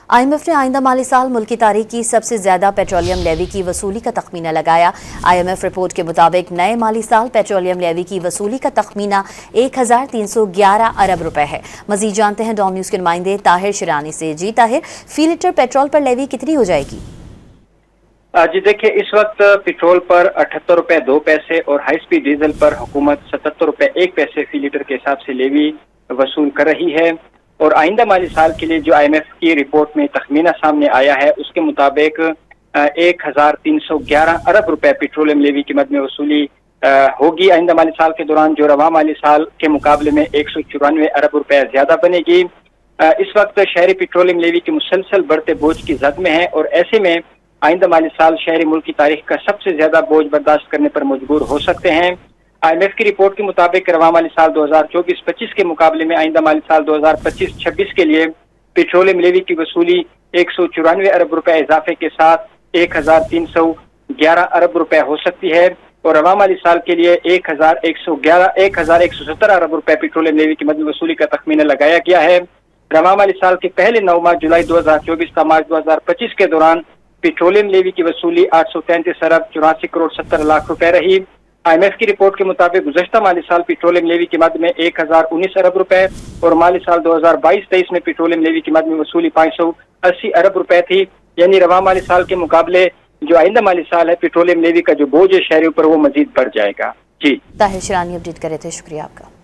IMF ने आइंदा माली साल मुल्क की तारीख की सबसे ज्यादा पेट्रोलियम लेवी की वसूली का तखमीना लगाया। IMF रिपोर्ट के मुताबिक नए माली साल पेट्रोलियम लेवी की वसूली का तखमीना 1311 अरब रुपए है। मजीद जानते हैं डॉन न्यूज के नुमाइंदे ताहिर शिरानी से। जी ताहिर, फी लीटर पेट्रोल पर लेवी कितनी हो जाएगी? जी देखिए, इस वक्त पेट्रोल पर 78 रुपए 2 पैसे और हाई स्पीड डीजल पर हुकूमत 77 रुपए 1 पैसे फी लीटर के हिसाब से लेवी वसूल कर रही है। और आइंदा माली साल के लिए जो IMF की रिपोर्ट में तखमीना सामने आया है, उसके मुताबिक 1311 अरब रुपए पेट्रोलियम लेवी की मद में वसूली होगी आइंदा माली साल के दौरान, जो रवा माली साल के मुकाबले में 194 अरब रुपए ज्यादा बनेगी। इस वक्त शहरी पेट्रोलियम लेवी के मुसलसल बढ़ते बोझ की जद में है और ऐसे में आइंदा माली साल शहरी मुल्क की तारीख का सबसे ज्यादा बोझ बर्दाश्त करने पर मजबूर हो सकते हैं। IMF की रिपोर्ट के मुताबिक रवा माली साल 2024-25 के मुकाबले में आइंदा माली साल 2025-26 के लिए पेट्रोलियम लेवी की वसूली 194 अरब रुपए इजाफे के साथ 1311 अरब रुपए हो सकती है और रवा माली साल के लिए 1117 अरब रुपए पेट्रोलियम लेवी की मद में वसूली का तखमीना लगाया गया है। रवा माली साल के पहले 9 माह जुलाई 2024 का मार्च 2025 के दौरान पेट्रोलियम लेवी की वसूली 833 अरब 84 करोड़ 70 लाख रुपए रही। IMF की रिपोर्ट के मुताबिक गुज़श्ता माली साल पेट्रोलियम लेवी की मद में 1019 अरब रुपए और माली साल 2022-23 में पेट्रोलियम लेवी की मद में वसूली 580 अरब रुपए थी। यानी रवा माली साल के मुकाबले जो आइंदा माली साल है पेट्रोलियम लेवी का जो बोझ है शहरियों पर वो मजीद बढ़ जाएगा। जी ताहिर शिरानी अपडेट कर रहे थे, शुक्रिया आपका।